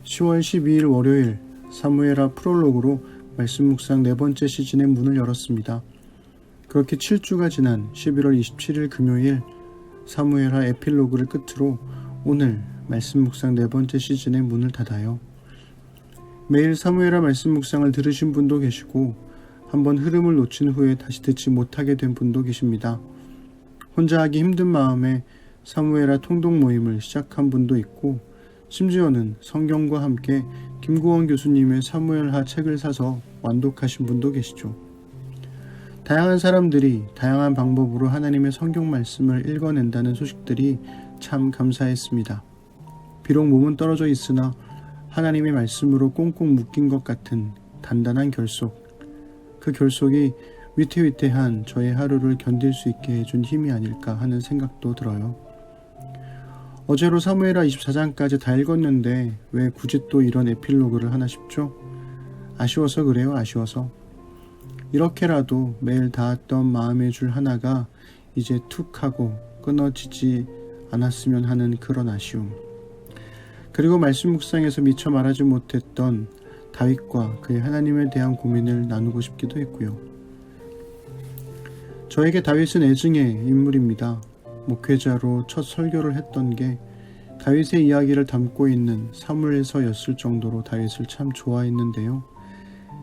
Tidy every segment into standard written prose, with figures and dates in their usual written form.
10월 12일 월요일 사무엘하 프롤로그로 말씀 묵상 네 번째 시즌의 문을 열었습니다. 그렇게 7주가 지난 11월 27일 금요일 사무엘하 에필로그를 끝으로 오늘 말씀 묵상 네 번째 시즌의 문을 닫아요. 매일 사무엘하 말씀 묵상을 들으신 분도 계시고 한번 흐름을 놓친 후에 다시 듣지 못하게 된 분도 계십니다. 혼자 하기 힘든 마음에 사무엘하 통독 모임을 시작한 분도 있고 심지어는 성경과 함께 김구원 교수님의 사무엘하 책을 사서 완독하신 분도 계시죠. 다양한 사람들이 다양한 방법으로 하나님의 성경 말씀을 읽어낸다는 소식들이 참 감사했습니다. 비록 몸은 떨어져 있으나 하나님의 말씀으로 꽁꽁 묶인 것 같은 단단한 결속, 그 결속이 위태위태한 저의 하루를 견딜 수 있게 해준 힘이 아닐까 하는 생각도 들어요. 어제로 사무엘하 24장까지 다 읽었는데 왜 굳이 또 이런 에필로그를 하나 싶죠? 아쉬워서 그래요. 아쉬워서. 이렇게라도 매일 닿았던 마음의 줄 하나가 이제 툭 하고 끊어지지 않았으면 하는 그런 아쉬움. 그리고 말씀 묵상에서 미처 말하지 못했던 다윗과 그의 하나님에 대한 고민을 나누고 싶기도 했고요. 저에게 다윗은 애증의 인물입니다. 목회자로 첫 설교를 했던 게 다윗의 이야기를 담고 있는 사무엘서였을 정도로 다윗을 참 좋아했는데요.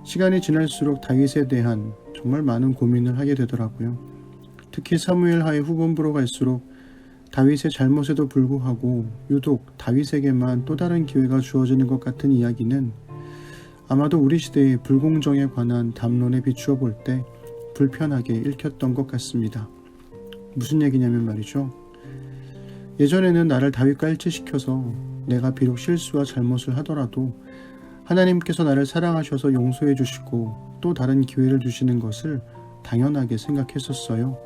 시간이 지날수록 다윗에 대한 정말 많은 고민을 하게 되더라고요. 특히 사무엘하의 후반부로 갈수록 다윗의 잘못에도 불구하고 유독 다윗에게만 또 다른 기회가 주어지는 것 같은 이야기는 아마도 우리 시대의 불공정에 관한 담론에 비추어 볼 때 불편하게 읽혔던 것 같습니다. 무슨 얘기냐면 말이죠. 예전에는 나를 다윗과 일치시켜서 내가 비록 실수와 잘못을 하더라도 하나님께서 나를 사랑하셔서 용서해 주시고 또 다른 기회를 주시는 것을 당연하게 생각했었어요.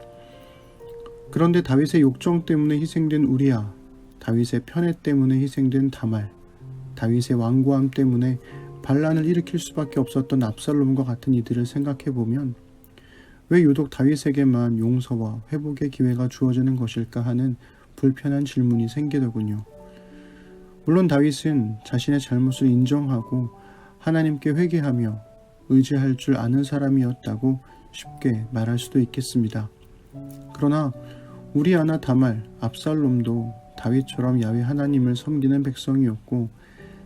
그런데 다윗의 욕정 때문에 희생된 우리야, 다윗의 편애 때문에 희생된 다말, 다윗의 완고함 때문에 반란을 일으킬 수밖에 없었던 압살롬과 같은 이들을 생각해보면 왜 유독 다윗에게만 용서와 회복의 기회가 주어지는 것일까 하는 불편한 질문이 생기더군요. 물론 다윗은 자신의 잘못을 인정하고 하나님께 회개하며 의지할 줄 아는 사람이었다고 쉽게 말할 수도 있겠습니다. 그러나 우리아나 다말, 압살롬도 다윗처럼 야훼 하나님을 섬기는 백성이었고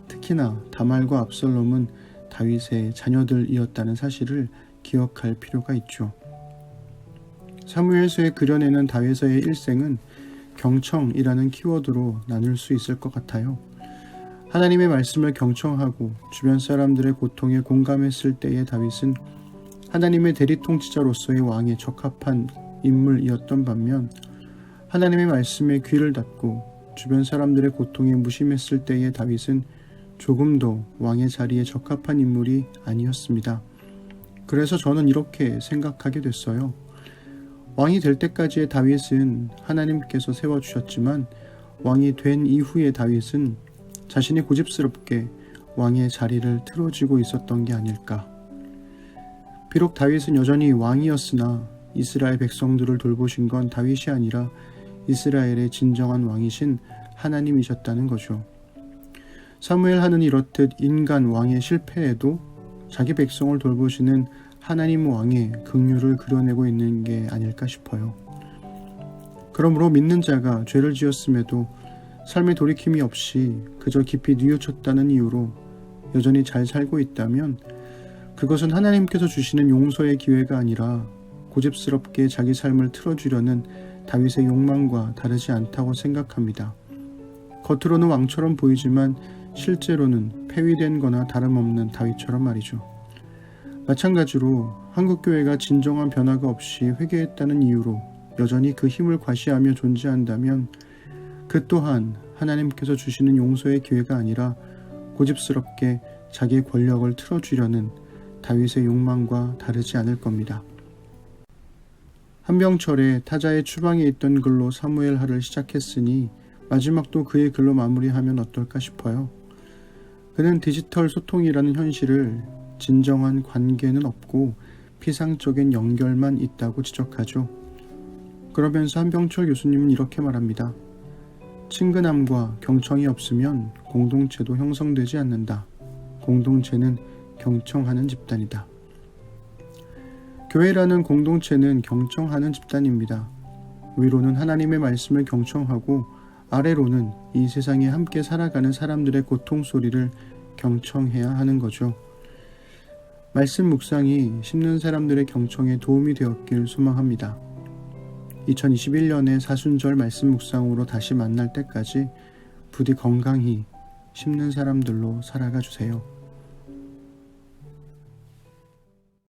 특히나 다말과 압살롬은 다윗의 자녀들이었다는 사실을 기억할 필요가 있죠. 사무엘서에 그려내는 다윗의 일생은 경청이라는 키워드로 나눌 수 있을 것 같아요. 하나님의 말씀을 경청하고 주변 사람들의 고통에 공감했을 때의 다윗은 하나님의 대리통치자로서의 왕에 적합한 인물이었던 반면 하나님의 말씀에 귀를 닫고 주변 사람들의 고통에 무심했을 때의 다윗은 조금도 왕의 자리에 적합한 인물이 아니었습니다. 그래서 저는 이렇게 생각하게 됐어요. 왕이 될 때까지의 다윗은 하나님께서 세워주셨지만 왕이 된 이후의 다윗은 자신이 고집스럽게 왕의 자리를 틀어쥐고 있었던 게 아닐까. 비록 다윗은 여전히 왕이었으나 이스라엘 백성들을 돌보신 건 다윗이 아니라 이스라엘의 진정한 왕이신 하나님이셨다는 거죠. 사무엘하는 이렇듯 인간 왕의 실패에도 자기 백성을 돌보시는 하나님 왕의 긍휼을 그려내고 있는 게 아닐까 싶어요. 그러므로 믿는 자가 죄를 지었음에도 삶의 돌이킴이 없이 그저 깊이 뉘우쳤다는 이유로 여전히 잘 살고 있다면 그것은 하나님께서 주시는 용서의 기회가 아니라 고집스럽게 자기 삶을 틀어주려는 다윗의 욕망과 다르지 않다고 생각합니다. 겉으로는 왕처럼 보이지만 실제로는 폐위된 거나 다름없는 다윗처럼 말이죠. 마찬가지로 한국교회가 진정한 변화가 없이 회개했다는 이유로 여전히 그 힘을 과시하며 존재한다면 그 또한 하나님께서 주시는 용서의 기회가 아니라 고집스럽게 자기의 권력을 틀어주려는 다윗의 욕망과 다르지 않을 겁니다. 한병철의 타자의 추방에 있던 글로 사무엘하를 시작했으니 마지막도 그의 글로 마무리하면 어떨까 싶어요. 그는 디지털 소통이라는 현실을 진정한 관계는 없고 피상적인 연결만 있다고 지적하죠. 그러면서 한병철 교수님은 이렇게 말합니다. 친근함과 경청이 없으면 공동체도 형성되지 않는다. 공동체는 경청하는 집단이다. 교회라는 공동체는 경청하는 집단입니다. 위로는 하나님의 말씀을 경청하고 아래로는 이 세상에 함께 살아가는 사람들의 고통 소리를 경청해야 하는 거죠. 말씀 묵상이 심는 사람들의 경청에 도움이 되었길 소망합니다. 2021년의 사순절 말씀 묵상으로 다시 만날 때까지 부디 건강히 심는 사람들로 살아가 주세요.